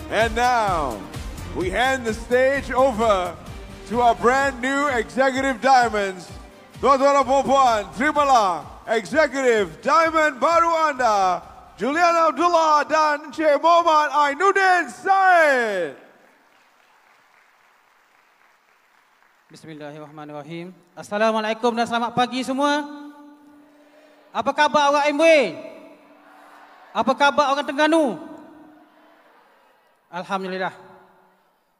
And now, we hand the stage over to our brand new Executive Diamonds. Tuan-tuan dan puan-puan, terimalah Executive Diamond baru anda, Juliana Abdullah dan Encik Muhammad Ainuddin Said. Bismillahirrahmanirrahim. Assalamualaikum dan selamat pagi semua. Apa khabar orang MW? Apa khabar orang Terengganu? Alhamdulillah.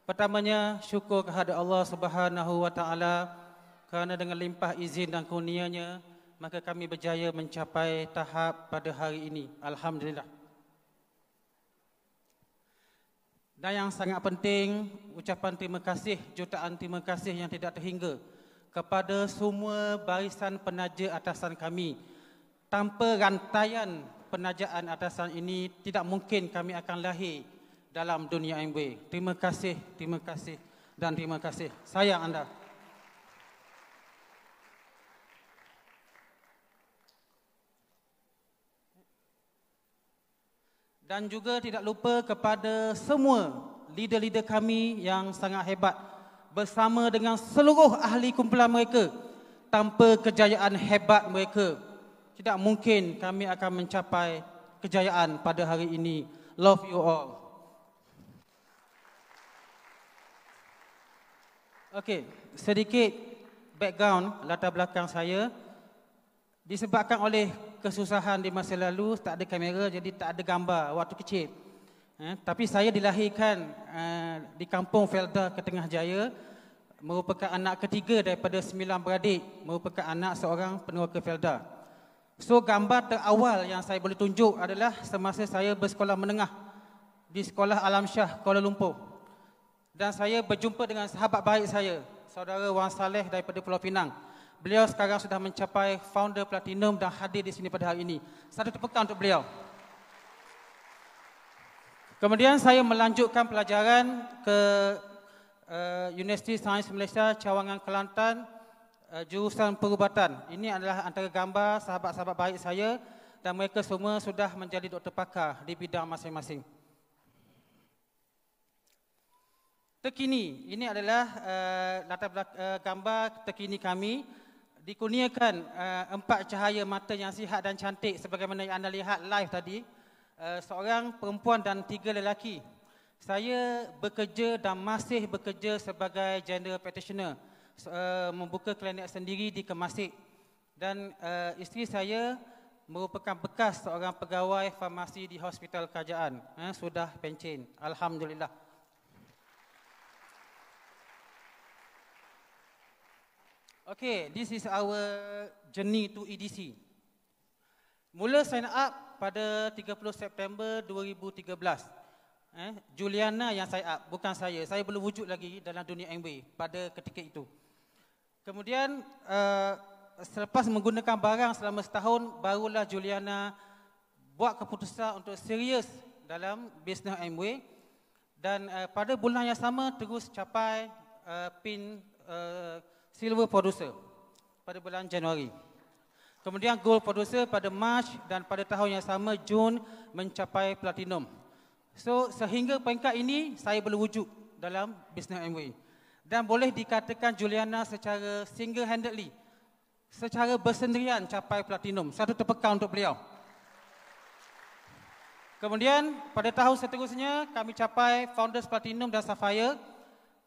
Pertamanya syukur kehadrat Allah Subhanahu wa taala kerana dengan limpah izin dan kurnia-Nya maka kami berjaya mencapai tahap pada hari ini. Alhamdulillah. Dan yang sangat penting, ucapan terima kasih, jutaan terima kasih yang tidak terhingga kepada semua barisan penaja atasan kami. Tanpa rantaian penajaan atasan ini, tidak mungkin kami akan lahir dalam dunia MW. Terima kasih dan terima kasih. Sayang anda. Dan juga tidak lupa kepada semua leader-leader kami yang sangat hebat bersama dengan seluruh ahli kumpulan mereka. Tanpa kejayaan hebat mereka, tidak mungkin kami akan mencapai kejayaan pada hari ini. Love you all. Okey, sedikit background latar belakang saya. Disebabkan oleh kesusahan di masa lalu, tak ada kamera jadi tak ada gambar waktu kecil. Tapi saya dilahirkan di kampung Felda, Ketengah Jaya, merupakan anak ketiga daripada 9 beradik, merupakan anak seorang peneroka Felda. So gambar terawal yang saya boleh tunjuk adalah semasa saya bersekolah menengah di Sekolah Alam Shah, Kuala Lumpur. Dan saya berjumpa dengan sahabat baik saya, saudara Wan Saleh daripada Pulau Pinang. Beliau sekarang sudah mencapai founder platinum dan hadir di sini pada hari ini. Satu tepukan untuk beliau. Kemudian saya melanjutkan pelajaran ke Universiti Sains Malaysia Cawangan Kelantan, jurusan perubatan. Ini adalah antara gambar sahabat-sahabat baik saya dan mereka semua sudah menjadi doktor pakar di bidang masing-masing. Terkini, ini adalah latar belakang gambar terkini kami. Dikurniakan 4 cahaya mata yang sihat dan cantik sebagaimana yang anda lihat live tadi. Seorang perempuan dan 3 lelaki. Saya bekerja dan masih bekerja sebagai general practitioner, membuka klinik sendiri di Kemasik. Dan isteri saya merupakan bekas seorang pegawai farmasi di Hospital Kerajaan. Sudah pencen. Alhamdulillah. Okay, this is our journey to EDC. Mula sign up pada 30 September 2013. Juliana yang sign up, bukan saya. Saya belum wujud lagi dalam dunia MW pada ketika itu. Kemudian selepas menggunakan barang selama setahun, barulah Juliana buat keputusan untuk serius dalam bisnes MW. Dan pada bulan yang sama terus capai pin Silver Producer pada bulan Januari. Kemudian Gold Producer pada Mac dan pada tahun yang sama Jun mencapai Platinum. So sehingga peringkat ini saya belum wujud dalam bisnes MW. Dan boleh dikatakan Juliana secara single-handedly, secara bersendirian capai Platinum. Satu tepukan untuk beliau. Kemudian pada tahun seterusnya kami capai Founders Platinum dan Sapphire.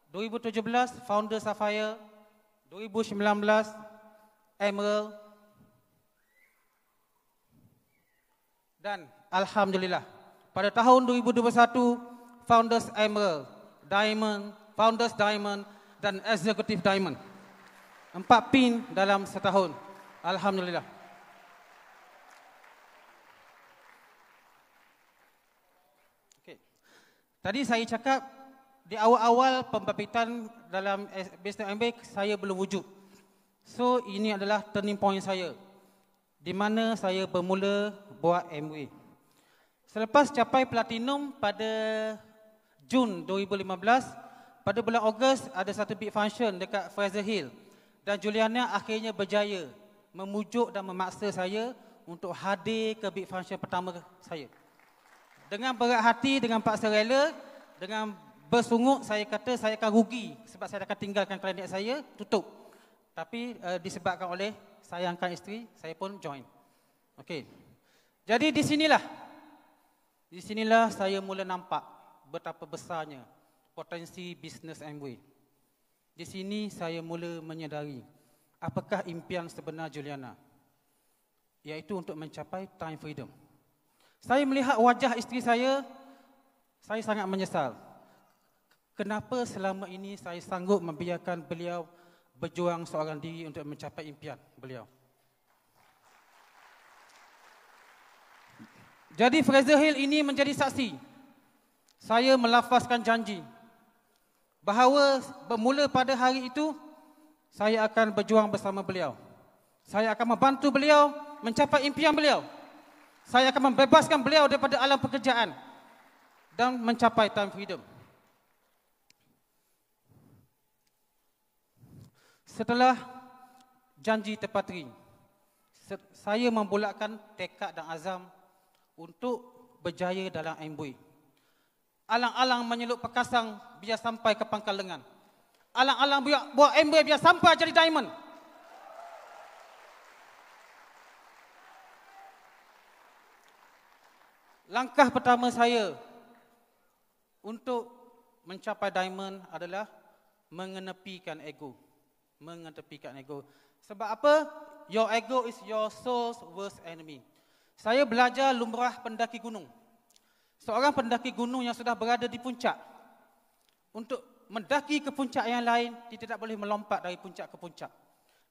2017 Founders Sapphire, 2019 Emerald, dan Alhamdulillah pada tahun 2021 Founders Emerald, Diamond, Founders Diamond dan Executive Diamond. 4 pin dalam setahun. Alhamdulillah. Okay. Tadi saya cakap di awal-awal pembabitian dalam bisnes MW saya belum wujud. So ini adalah turning point saya di mana saya bermula buat MW. Selepas capai platinum pada Jun 2015, pada bulan Ogos ada satu big function dekat Fraser Hill dan Juliana akhirnya berjaya memujuk dan memaksa saya untuk hadir ke big function pertama saya. Dengan berat hati, dengan paksa rela, dengan bersungut saya kata saya akan rugi sebab saya akan tinggalkan klinik saya, tutup. Tapi disebabkan oleh sayangkan isteri, saya pun join. Okey. Jadi di sinilah saya mula nampak betapa besarnya potensi bisnes Amway. Di sini saya mula menyedari apakah impian sebenar Juliana, iaitu untuk mencapai time freedom. Saya melihat wajah isteri saya sangat menyesal. Kenapa selama ini saya sanggup membiarkan beliau berjuang seorang diri untuk mencapai impian beliau. Jadi Fraser Hill ini menjadi saksi. Saya melafazkan janji bahawa bermula pada hari itu, saya akan berjuang bersama beliau. Saya akan membantu beliau mencapai impian beliau. Saya akan membebaskan beliau daripada alam pekerjaan dan mencapai time freedom. Setelah janji terpatri, saya membulatkan tekad dan azam untuk berjaya dalam Amway. Alang-alang menyelut perkasang biar sampai ke pangkal lengan. Alang-alang buat Amway biar sampai jadi diamond. Langkah pertama saya untuk mencapai diamond adalah mengenepikan ego. Mengenepikan ego. Sebab apa? Your ego is your soul's worst enemy. Saya belajar lumrah pendaki gunung. Seorang pendaki gunung yang sudah berada di puncak, untuk mendaki ke puncak yang lain, dia tidak boleh melompat dari puncak ke puncak.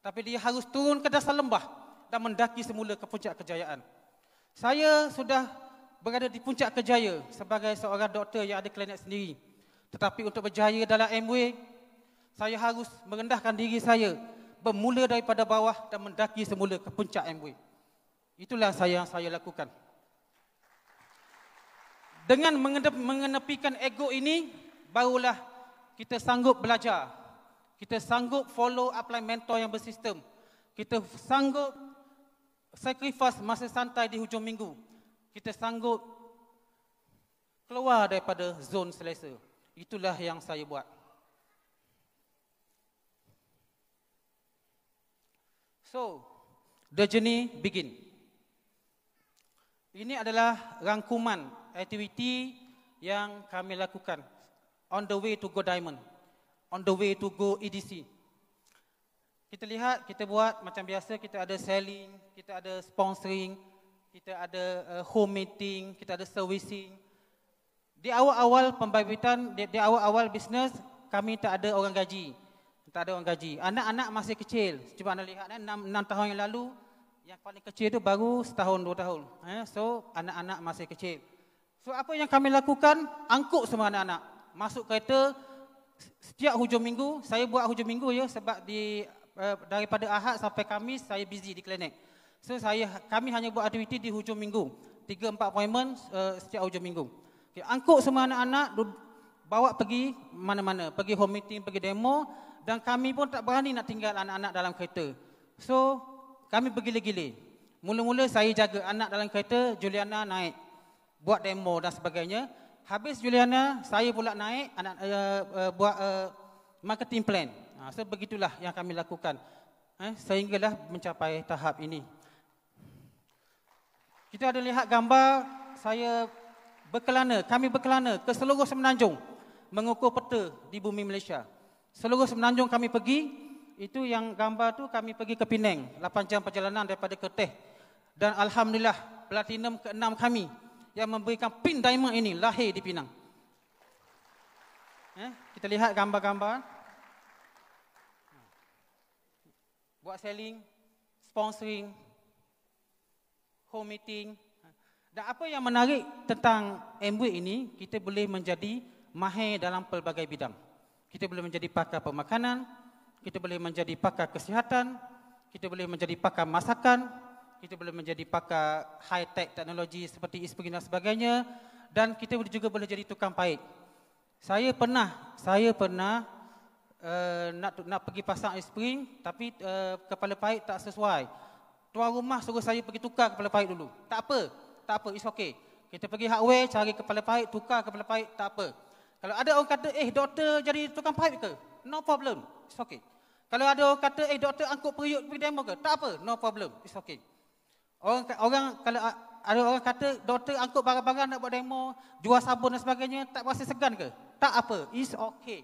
Tapi dia harus turun ke dasar lembah dan mendaki semula ke puncak kejayaan. Saya sudah berada di puncak kejaya sebagai seorang doktor yang ada klinik sendiri. Tetapi untuk berjaya dalam Amway, saya harus merendahkan diri saya, bermula daripada bawah dan mendaki semula ke puncak Amway. Itulah yang saya lakukan. Dengan mengenepikan ego ini, barulah kita sanggup belajar. Kita sanggup follow upline mentor yang bersistem. Kita sanggup sacrifice masa santai di hujung minggu. Kita sanggup keluar daripada zon selesa. Itulah yang saya buat. So, the journey begin. Ini adalah rangkuman aktiviti yang kami lakukan on the way to go diamond, on the way to go EDC. Kita lihat, kita buat macam biasa, kita ada selling, kita ada sponsoring, kita ada home meeting, kita ada servicing. Di awal-awal pembabitan, di awal-awal bisnes, kami tak ada orang gaji. Tak ada orang gaji. Anak-anak masih kecil. Cuba anda lihat, 6 tahun yang lalu, yang paling kecil itu baru setahun, 2 tahun. So, anak-anak masih kecil. So, apa yang kami lakukan? Angkut semua anak-anak. Masuk kereta, setiap hujung minggu, saya buat hujung minggu ya, sebab daripada Ahad sampai Khamis, saya busy di klinik. So, kami hanya buat aktiviti di hujung minggu. 3-4 appointment setiap hujung minggu. Okay, angkut semua anak-anak, bawa pergi mana-mana. Pergi home meeting, pergi demo. Dan kami pun tak berani nak tinggal anak-anak dalam kereta. So, kami bergila-gila. Mula-mula saya jaga anak dalam kereta, Juliana naik. Buat demo dan sebagainya. Habis Juliana, saya pula naik, buat marketing plan. So, begitulah yang kami lakukan. Sehinggalah mencapai tahap ini. Kita ada lihat gambar, saya berkelana, kami berkelana ke seluruh semenanjung. Mengukur peta di bumi Malaysia. Seluruh semenanjung kami pergi. Itu yang gambar tu kami pergi ke Penang, 8 jam perjalanan daripada Kerteh. Dan alhamdulillah platinum ke-6 kami yang memberikan pin diamond ini lahir di Penang. Kita lihat gambar-gambar. Buat selling, sponsoring, home meeting. Dan apa yang menarik tentang Amway ini, kita boleh menjadi mahir dalam pelbagai bidang. Kita boleh menjadi pakar pemakanan, kita boleh menjadi pakar kesihatan, kita boleh menjadi pakar masakan, kita boleh menjadi pakar high-tech teknologi seperti e-spring dan sebagainya, dan kita juga boleh jadi tukang pahit. Saya pernah nak pergi pasang e-spring, tapi kepala pahit tak sesuai. Tuan rumah suruh saya pergi tukar kepala pahit dulu. Tak apa, it's okay. Kita pergi hardware, cari kepala pahit, tukar kepala pahit, tak apa. Kalau ada orang kata, doktor jadi tukang pipe ke? No problem, it's okay. Kalau ada orang kata, doktor angkut periuk pergi demo ke? Tak apa, no problem, it's okay. Kalau ada orang kata, doktor angkut barang-barang nak buat demo, jual sabun dan sebagainya, tak rasa segan ke? Tak apa, it's okay.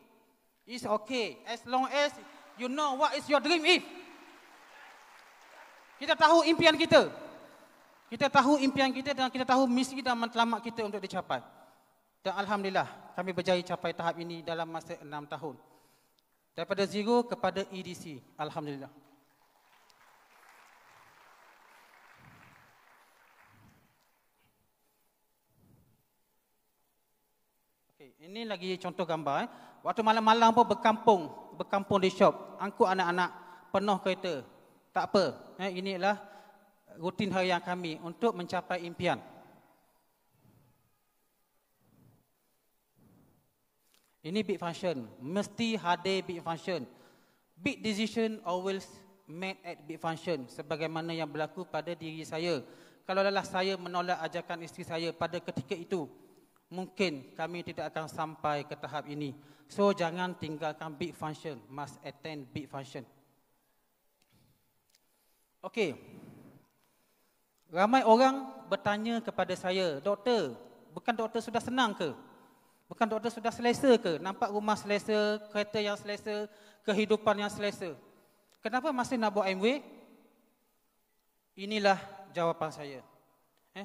It's okay, as long as you know what is your dream is. Kita tahu impian kita. Kita tahu impian kita dan kita tahu misi dan matlamat kita untuk dicapai. Dan Alhamdulillah, kami berjaya capai tahap ini dalam masa 6 tahun. Daripada zero kepada EDC. Alhamdulillah. Okay, ini lagi contoh gambar. Waktu malam-malam pun berkampung di shop. Angkut anak-anak, penuh kereta. Tak apa, ini adalah rutin harian kami untuk mencapai impian. Ini big function, mesti hadir big function. Big decision always made at big function, sebagaimana yang berlaku pada diri saya. Kalau lelah saya menolak ajakan isteri saya pada ketika itu, mungkin kami tidak akan sampai ke tahap ini. So jangan tinggalkan big function, must attend big function. Okey. Ramai orang bertanya kepada saya, doktor, bukan doktor sudah senang ke? Bukan doktor sudah selesa ke? Nampak rumah selesa, kereta yang selesa, kehidupan yang selesa. Kenapa masih nak buat MW? Inilah jawapan saya.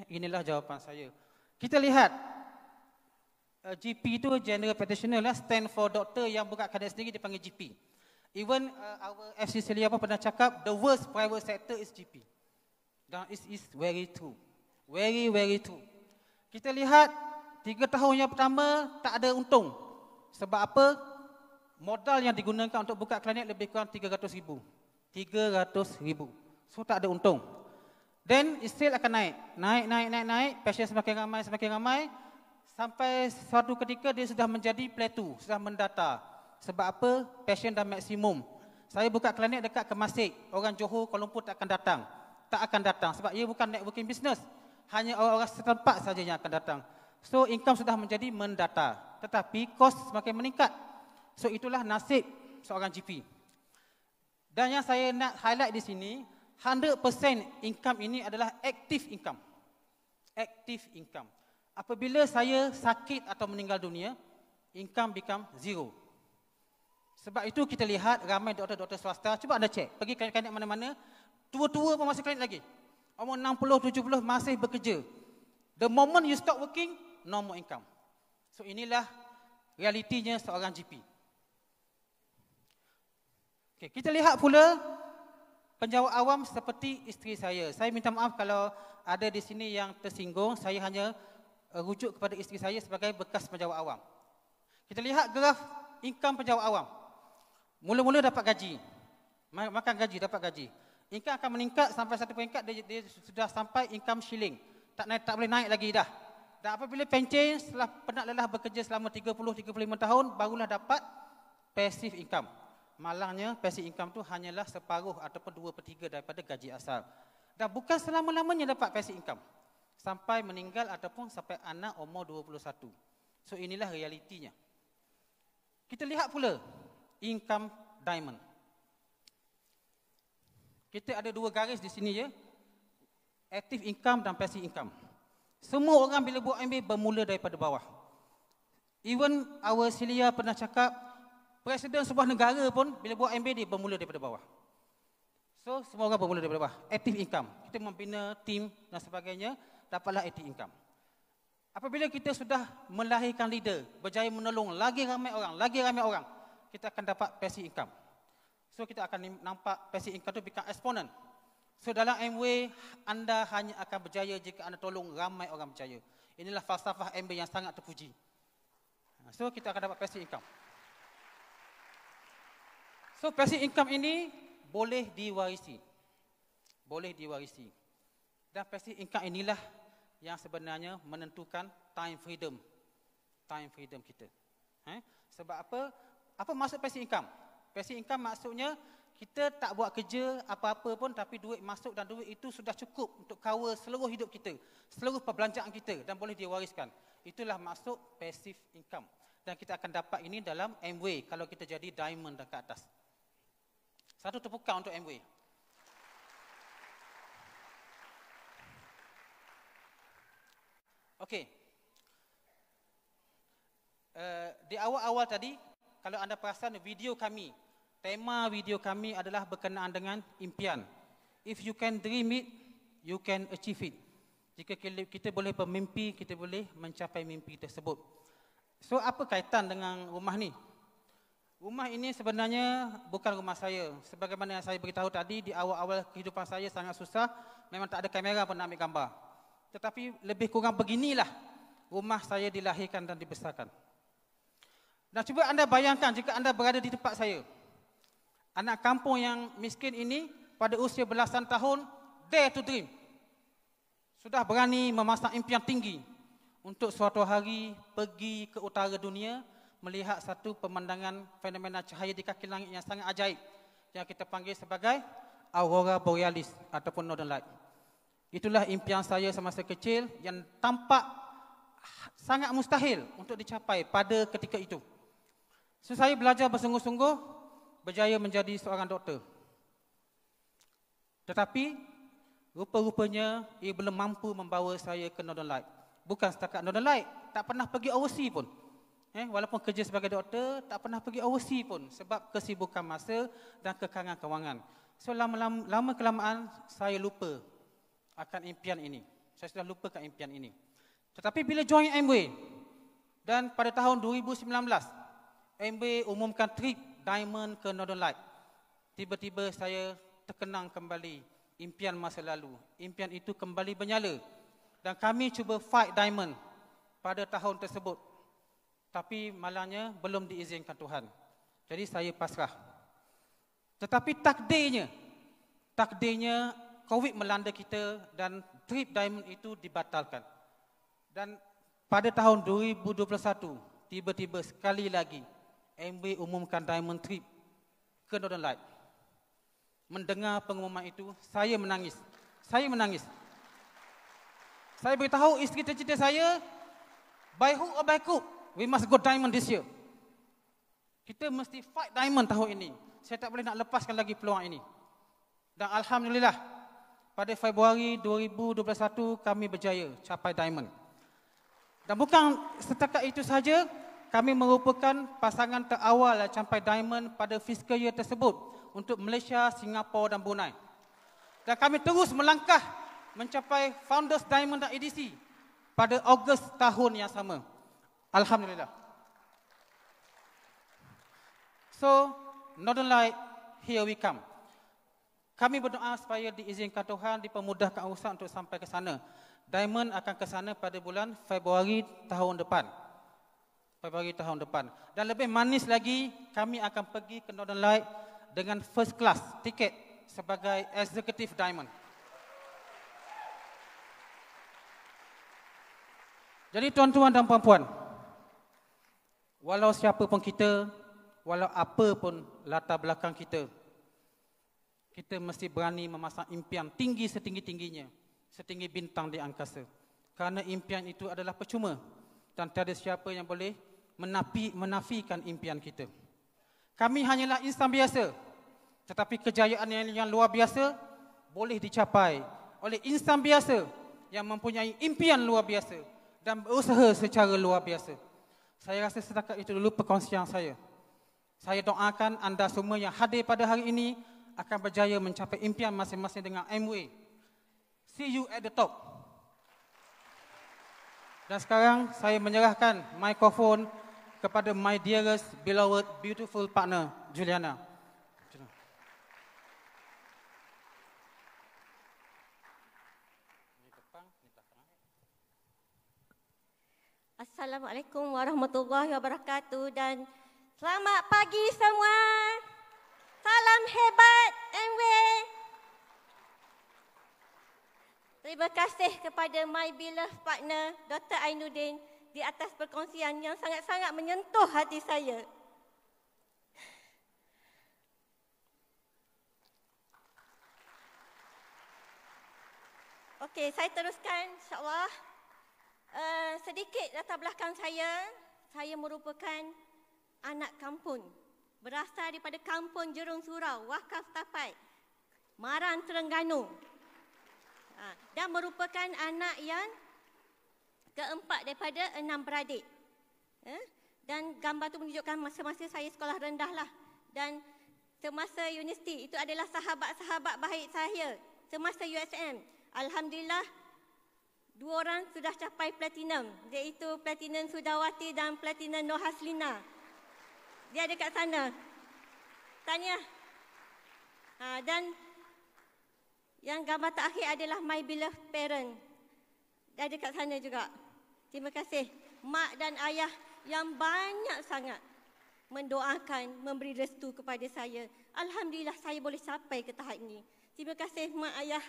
Inilah jawapan saya. Kita lihat, GP itu General Practitioner lah, stand for doktor yang buka klinik sendiri dipanggil GP. Even our FC Celia pun pernah cakap, the worst private sector is GP. Dan it is very true. Very, very true. Kita lihat, 3 tahun yang pertama tak ada untung. Sebab apa? Modal yang digunakan untuk buka klinik lebih kurang 300,000. 300,000. So tak ada untung. Then still akan naik. Naik. Pasien semakin ramai. Sampai suatu ketika dia sudah menjadi plateau, sudah mendata. Sebab apa? Pasien dah maksimum. Saya buka klinik dekat Kemasik. Orang Johor, Kuala Lumpur tak akan datang. Tak akan datang sebab ia bukan networking business. Hanya orang-orang setempat saja yang akan datang. So income sudah menjadi mendata, tetapi kos semakin meningkat. So itulah nasib seorang GP. Dan yang saya nak highlight di sini, 100% income ini adalah active income. Active income. Apabila saya sakit atau meninggal dunia, income become zero. Sebab itu kita lihat ramai doktor-doktor swasta, cuba anda cek, pergi klinik-klinik mana-mana, tua-tua pun masih klinik lagi. Umur 60, 70 masih bekerja. The moment you stop working, no more income. So inilah realitinya seorang GP. Okay, kita lihat pula penjawat awam seperti isteri saya. Saya minta maaf kalau ada di sini yang tersinggung. Saya hanya rujuk kepada isteri saya sebagai bekas penjawat awam. Kita lihat graf income penjawat awam. Mula-mula dapat gaji. Makan gaji, dapat gaji. Income akan meningkat sampai satu peringkat dia sudah sampai income shilling. Tak boleh naik lagi dah. Dan apabila pencen setelah penat lelah bekerja selama 30-35 tahun, barulah dapat passive income. Malangnya passive income tu hanyalah separuh ataupun 2/3 daripada gaji asal. Dan bukan selama-lamanya dapat passive income. Sampai meninggal ataupun sampai anak umur 21. So inilah realitinya. Kita lihat pula income diamond. Kita ada 2 garis di sini ya. Active income dan passive income. Semua orang bila buat MBA bermula daripada bawah. Even our Celia pernah cakap, presiden sebuah negara pun bila buat MBA dia bermula daripada bawah. So semua orang bermula daripada bawah. Active income. Kita membina tim dan sebagainya, dapatlah active income. Apabila kita sudah melahirkan leader, berjaya menolong lagi ramai orang, kita akan dapat passive income. So kita akan nampak passive income itu become exponent. So dalam MW, anda hanya akan berjaya jika anda tolong ramai orang berjaya. Inilah falsafah MW yang sangat terpuji. So kita akan dapat passive income. So passive income ini boleh diwarisi. Boleh diwarisi. Dan passive income inilah yang sebenarnya menentukan time freedom. Time freedom kita. Sebab apa? Apa maksud passive income? Passive income maksudnya kita tak buat kerja apa-apa pun tapi duit masuk dan duit itu sudah cukup untuk cover seluruh hidup kita, seluruh perbelanjaan kita dan boleh diwariskan. Itulah maksud passive income. Dan kita akan dapat ini dalam Amway kalau kita jadi diamond dan ke atas. Satu tepukan untuk Amway. Okey. Di awal-awal tadi, kalau anda perasan video kami, tema video kami adalah berkenaan dengan impian. If you can dream it, you can achieve it. Jika kita boleh bermimpi, kita boleh mencapai mimpi tersebut. So, apa kaitan dengan rumah ni? Rumah ini sebenarnya bukan rumah saya. Sebagaimana yang saya beritahu tadi, di awal-awal kehidupan saya sangat susah. Memang tak ada kamera pun nak ambil gambar. Tetapi lebih kurang beginilah rumah saya dilahirkan dan dibesarkan. Dan cuba anda bayangkan jika anda berada di tempat saya. Anak kampung yang miskin ini pada usia belasan tahun, dare to dream. Sudah berani memasang impian tinggi untuk suatu hari pergi ke utara dunia, melihat satu pemandangan fenomena cahaya di kaki langit yang sangat ajaib yang kita panggil sebagai Aurora Borealis ataupun Northern Light. Itulah impian saya semasa kecil yang tampak sangat mustahil untuk dicapai pada ketika itu. So, saya belajar bersungguh-sungguh, berjaya menjadi seorang doktor. Tetapi rupa-rupanya ia belum mampu membawa saya ke Northern Light. Bukan setakat Northern Light, tak pernah pergi overseas pun. Walaupun kerja sebagai doktor, tak pernah pergi overseas pun sebab kesibukan masa dan kekangan kewangan. So, lama kelamaan saya lupa akan impian ini. Saya sudah lupakan impian ini. Tetapi bila join Amway dan pada tahun 2019, Amway umumkan trip diamond ke Northern Light. Tiba-tiba saya terkenang kembali impian masa lalu. Impian itu kembali bernyala. Dan kami cuba fight diamond pada tahun tersebut. Tapi malangnya belum diizinkan Tuhan. Jadi saya pasrah. Tetapi takdirnya COVID melanda kita dan trip diamond itu dibatalkan. Dan pada tahun 2021, tiba-tiba sekali lagi Amway umumkan diamond trip ke Northern Light. Mendengar pengumuman itu, saya menangis. Saya beritahu isteri tercinta saya, by hook or by crook, we must go diamond this year. Kita mesti fight diamond tahun ini. Saya tak boleh nak lepaskan lagi peluang ini. Dan alhamdulillah, pada Februari 2021 kami berjaya capai diamond. Dan bukan setakat itu saja, kami merupakan pasangan terawal yang capai diamond pada fiscal year tersebut untuk Malaysia, Singapura dan Brunei. Dan kami terus melangkah mencapai Founders Diamond dan EDC pada Ogos tahun yang sama. Alhamdulillah. So, Northern Light, here we come. Kami berdoa supaya diizinkan Tuhan, dipermudahkan urusan untuk sampai ke sana. Diamond akan ke sana pada bulan Februari tahun depan. Dan lebih manis lagi, kami akan pergi ke Northern Light dengan first class tiket sebagai Executive Diamond. Jadi tuan-tuan dan puan-puan, walau siapa pun kita, walau apa pun latar belakang kita, kita mesti berani memasang impian tinggi setinggi-tingginya, setinggi bintang di angkasa. Kerana impian itu adalah percuma dan tiada siapa yang boleh menafikan impian kita. Kami hanyalah insan biasa, tetapi kejayaan yang luar biasa boleh dicapai oleh insan biasa yang mempunyai impian luar biasa dan berusaha secara luar biasa. Saya rasa setakat itu dulu perkongsian saya. Saya doakan anda semua yang hadir pada hari ini akan berjaya mencapai impian masing-masing dengan Amway. See you at the top. Dan sekarang saya menyerahkan mikrofon kepada my dearest, beloved, beautiful partner, Juliana. Assalamualaikum warahmatullahi wabarakatuh dan selamat pagi semua. Salam hebat Amway. Terima kasih kepada my beloved partner Dr. Ainuddin di atas perkongsian yang sangat-sangat menyentuh hati saya. Okey, saya teruskan insya-Allah. Sedikit latar belakang saya. saya merupakan anak kampung. Berasal daripada kampung Jerung Surau, Wakaf Tapai, Maran, Terengganu. Dan merupakan anak yang keempat daripada 6 beradik. Dan gambar tu menunjukkan masa-masa saya sekolah rendah lah. Dan semasa universiti, itu adalah sahabat-sahabat baik saya. Semasa USM, Alhamdulillah, 2 orang sudah capai platinum. Iaitu Platinum Sudawati dan Platinum Nur Haslina. Dia ada kat sana. Tanya. Dan yang gambar terakhir adalah my beloved parent. Dia ada kat sana juga. Terima kasih mak dan ayah yang banyak sangat mendoakan, memberi restu kepada saya. Alhamdulillah saya boleh sampai ke tahap ini. Terima kasih mak ayah.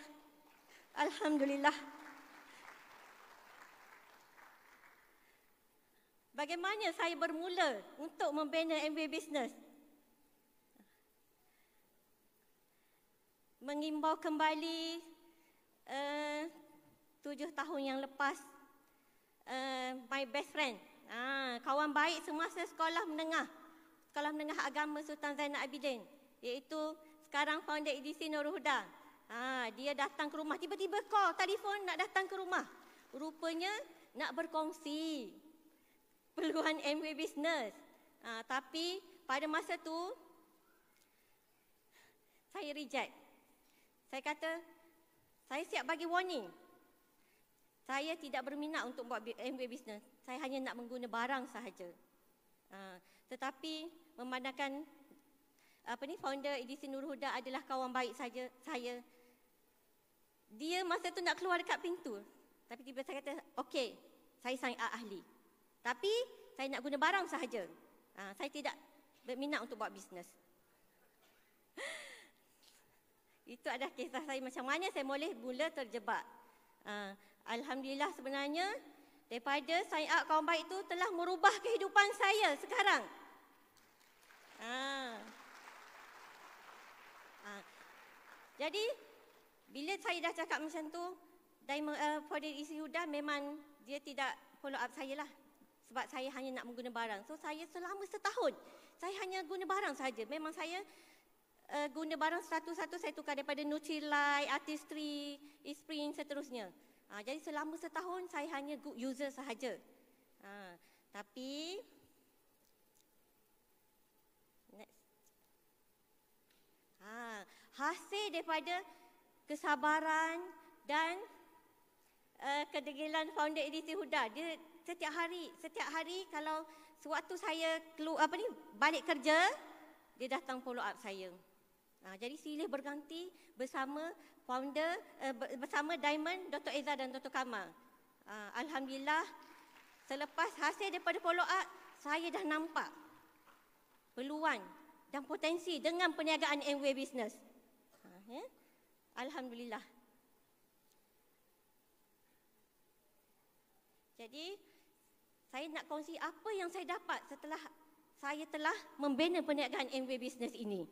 Alhamdulillah. Bagaimana saya bermula untuk membina MV Business? Mengimbau kembali 7 tahun yang lepas, my best friend, kawan baik semasa sekolah menengah agama Sultan Zainal Abidin, iaitu sekarang founder edisi Nurul Huda. Dia datang ke rumah, tiba-tiba call, telefon nak datang ke rumah. Rupanya nak berkongsi peluang MV Business. Tapi pada masa tu saya reject. Saya kata, saya siap bagi warning. Saya tidak berminat untuk buat MV Business. Saya hanya nak mengguna barang sahaja. Tetapi memandangkan founder edisi Nurul Huda adalah kawan baik saja saya. Dia masa tu nak keluar dekat pintu. Tapi tiba saya kata, okey, saya sangat ahli. Tapi saya nak guna barang sahaja. Saya tidak berminat untuk buat bisnes. Itu adalah kisah saya macam mana saya boleh mula terjebak. Alhamdulillah sebenarnya daripada sign up kawan baik itu telah merubah kehidupan saya sekarang. Jadi bila saya dah cakap macam tu, founder edisi Huda memang dia tidak follow up saya lah. Sebab saya hanya nak mengguna barang. So saya selama setahun, saya hanya guna barang saja. Memang saya guna barang satu-satu saya tukar daripada Nutrilite, Artistry, Esprit, seterusnya. Jadi selama setahun saya hanya user sahaja. Tapi next. Hasil daripada kesabaran dan kedegilan founder edisi Huda, dia setiap hari kalau sewaktu saya balik kerja, dia datang follow up saya. Jadi silih berganti bersama founder, bersama Diamond, Dr. Eza dan Dr. Kamal. Alhamdulillah, selepas hasil daripada follow up, saya dah nampak peluang dan potensi dengan perniagaan MV Business. Alhamdulillah. Jadi, saya nak kongsi apa yang saya dapat setelah saya telah membina perniagaan MV Business ini.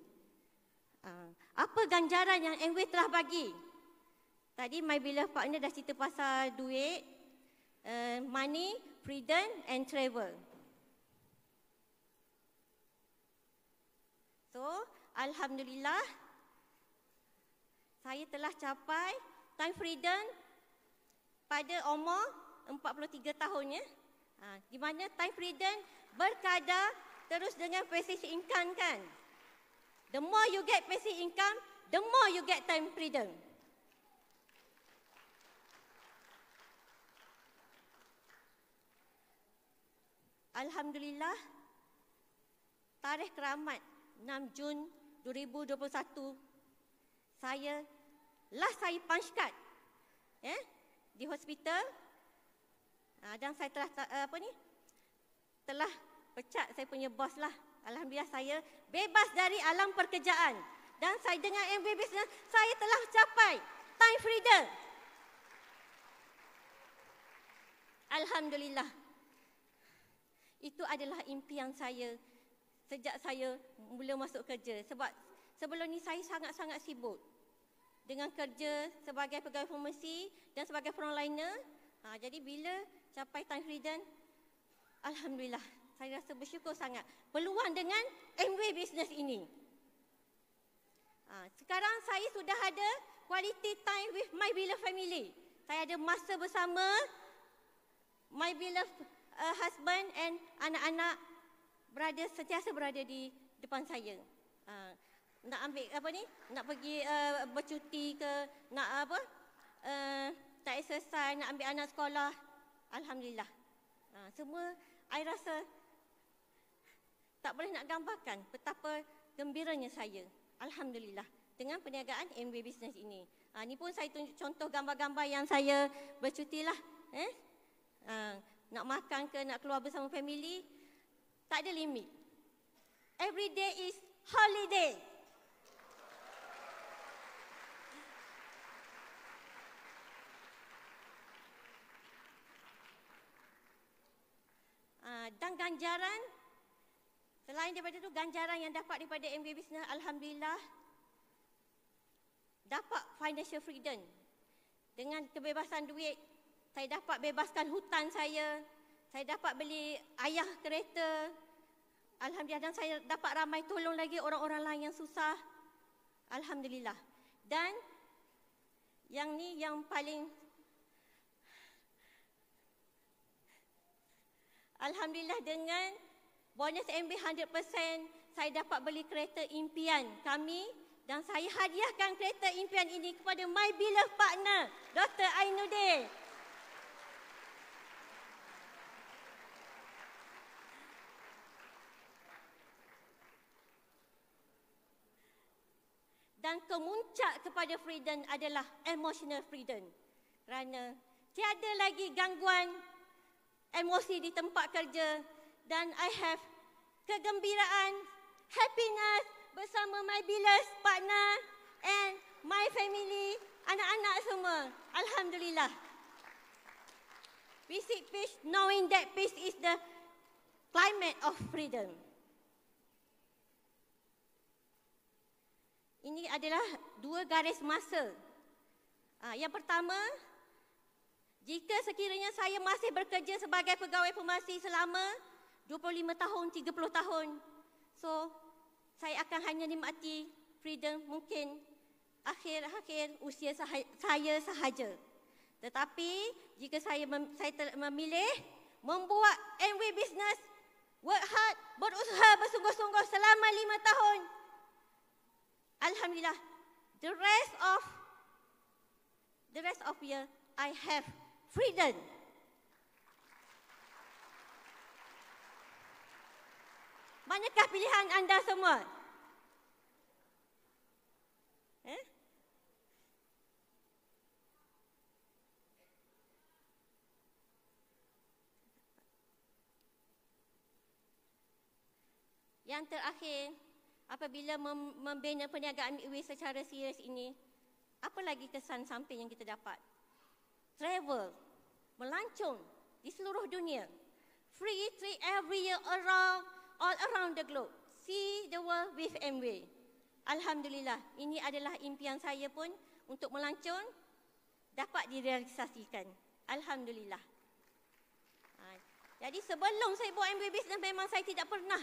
Apa ganjaran yang MV telah bagi? Tadi my beloved partner dah cerita pasal duit, money, freedom and travel. So, Alhamdulillah, saya telah capai time freedom pada umur 43 tahun ya. Di mana time freedom berkadar terus dengan passive income kan. The more you get passive income, the more you get time freedom. Alhamdulillah, tarikh keramat 6 Jun 2021, saya punch card di hospital. Dan saya telah pecat saya punya bos lah. Alhamdulillah saya bebas dari alam pekerjaan. Dan saya dengan MV Business, saya telah capai time freedom. Alhamdulillah. Itu adalah impian saya sejak saya mula masuk kerja. Sebab sebelum ni saya sangat-sangat sibuk dengan kerja sebagai pegawai farmasi dan sebagai frontliner. Jadi bila capai time freedom, Alhamdulillah, Saya rasa bersyukur sangat peluang dengan Amway Business ini. Sekarang saya sudah ada quality time with my beloved family. Saya ada masa bersama my beloved husband and anak-anak sentiasa berada di depan saya. Nak ambil apa ni? Nak pergi bercuti ke, nak apa? Tak exercise, nak ambil anak sekolah. Alhamdulillah. Semua saya rasa tak boleh nak gambarkan betapa gembiranya saya. Alhamdulillah dengan perniagaan Amway Business ini. Ni pun saya tunjuk contoh gambar-gambar yang saya bercuti lah. Nak makan ke, nak keluar bersama family, tak ada limit. Every day is holiday. Dan ganjaran, selain daripada itu, ganjaran yang dapat daripada Amway Business, Alhamdulillah, dapat financial freedom. Dengan kebebasan duit, saya dapat bebaskan hutang saya dapat beli ayah kereta, Alhamdulillah, dan saya dapat ramai tolong lagi orang-orang lain yang susah, Alhamdulillah. Dan yang ni yang paling, Alhamdulillah, dengan bonus Amway 100%, saya dapat beli kereta impian kami dan saya hadiahkan kereta impian ini kepada my beloved partner, Dr. Ainuddin. Dan kemuncak kepada freedom adalah emotional freedom. Kerana tiada lagi gangguan emosi di tempat kerja dan I have kegembiraan, happiness bersama my beloved partner and my family, anak-anak semua. Alhamdulillah. We seek peace knowing that peace is the climate of freedom. Ini adalah dua garis masa. Yang pertama, jika sekiranya saya masih bekerja sebagai pegawai farmasi selama 25 tahun, 30 tahun, so saya akan hanya nikmati freedom mungkin akhir-akhir usia saya sahaja. Tetapi jika saya memilih membuat Amway Business, work hard, berusaha bersungguh-sungguh selama 5 tahun, Alhamdulillah, the rest of year I have freedom. Manakah pilihan anda semua? Yang terakhir, apabila membina perniagaan Amway secara serius ini, apa lagi kesan samping yang kita dapat? Travel, melancong di seluruh dunia. Free trip every year all around the globe. See the world with Amway. Alhamdulillah, ini adalah impian saya pun untuk melancong dapat direalisasikan. Alhamdulillah. Jadi sebelum saya buat Amway Business, memang saya tidak pernah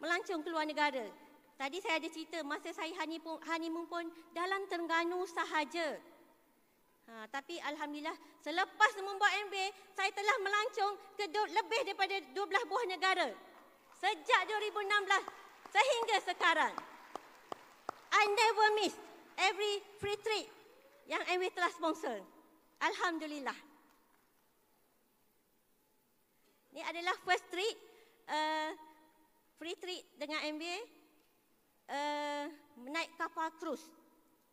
melancong keluar negara. Tadi saya ada cerita masa saya honeymoon pun dalam Terengganu sahaja. Tapi Alhamdulillah, selepas membuat Amway, saya telah melancong ke lebih daripada 12 buah negara. Sejak 2016 sehingga sekarang. I never miss every free trip yang Amway telah sponsor. Alhamdulillah. Ini adalah first trip, free trip dengan Amway. Menaik kapal krus,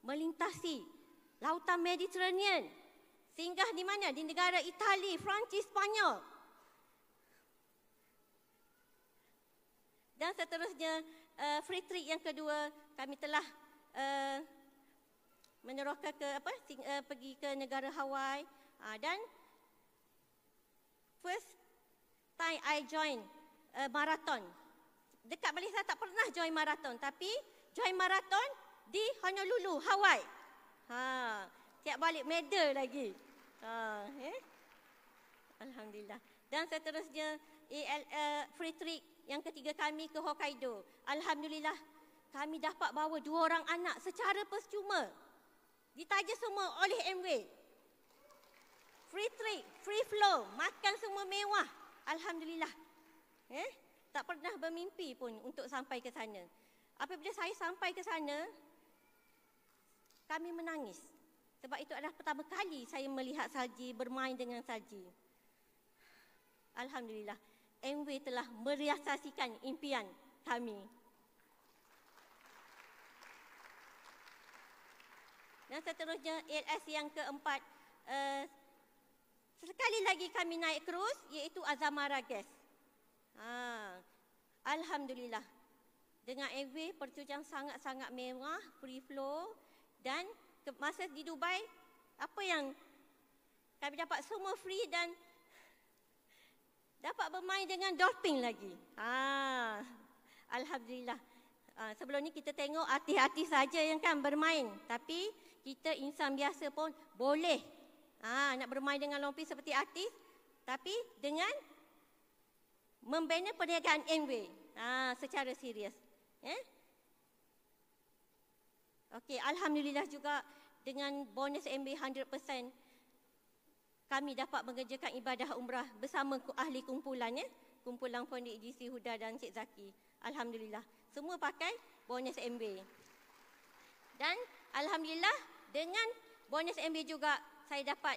melintasi lautan Mediterranean, singgah di mana? Di negara Itali, Perancis, Spanyol. Dan seterusnya, free trip yang kedua, kami telah meneroka ke pergi ke negara Hawaii. Dan first time I join marathon. Dekat Malaysia tak pernah join marathon, tapi join marathon di Honolulu, Hawaii. Tiap balik medal lagi. Alhamdulillah. Dan seterusnya free trip yang ketiga kami ke Hokkaido. Alhamdulillah, kami dapat bawa 2 orang anak secara percuma. Ditaja semua oleh Amway. Free trip, free flow, makan semua mewah. Alhamdulillah. Tak pernah bermimpi pun untuk sampai ke sana. Apabila saya sampai ke sana, kami menangis. Sebab itu adalah pertama kali saya melihat salji, bermain dengan salji. Alhamdulillah, Amway telah merealisasikan impian kami. Dan seterusnya ALS yang keempat, sekali lagi kami naik kruz, iaitu Azamara Gas. Alhamdulillah, dengan Amway pertujuan sangat-sangat mewah, free flow, dan masa di Dubai, apa yang kami dapat semua free dan dapat bermain dengan dolphin lagi. Alhamdulillah. Sebelum ni kita tengok artis-artis saja yang kan bermain, tapi kita insan biasa pun boleh nak bermain dengan dolphin seperti artis, tapi dengan membina perniagaan Amway secara serius. Okey, alhamdulillah juga dengan bonus Amway 100%, kami dapat mengerjakan ibadah umrah bersama ahli kumpulan, kumpulan Pondok EDC Huda dan Cik Zaki. Alhamdulillah, semua pakai bonus Amway. Dan alhamdulillah dengan bonus Amway juga saya dapat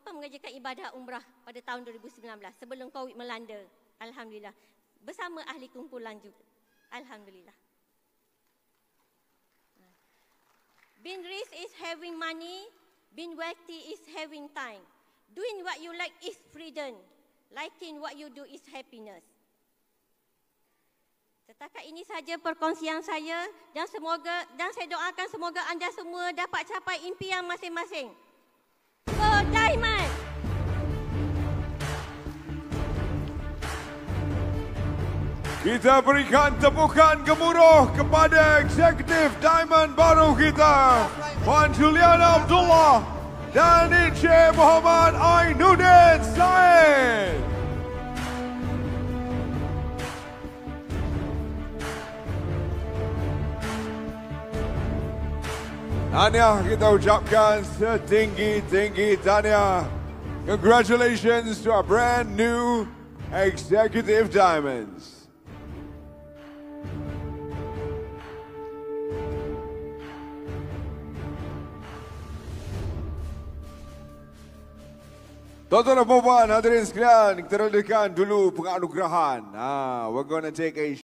mengerjakan ibadah umrah pada tahun 2019 sebelum Covid melanda. Alhamdulillah, bersama ahli kumpulan juga. Alhamdulillah. Being rich is having money, being wealthy is having time. Doing what you like is freedom. Liking what you do is happiness. Setakat ini saja perkongsian saya dan saya doakan semoga anda semua dapat capai impian masing-masing. Go Diamond! Kita berikan tepukan gemuruh kepada Eksekutif Diamond baru kita, Puan Juliana Abdullah dan Encik Muhammad Ainuddin Said. Tahniah kita ucapkan setinggi-tinggi tahniah. Congratulations to our brand new Executive Diamonds. Tuan-tuan dan puan-puan, hadirin sekalian, kita redakan dulu penganugerahan. We're going to take a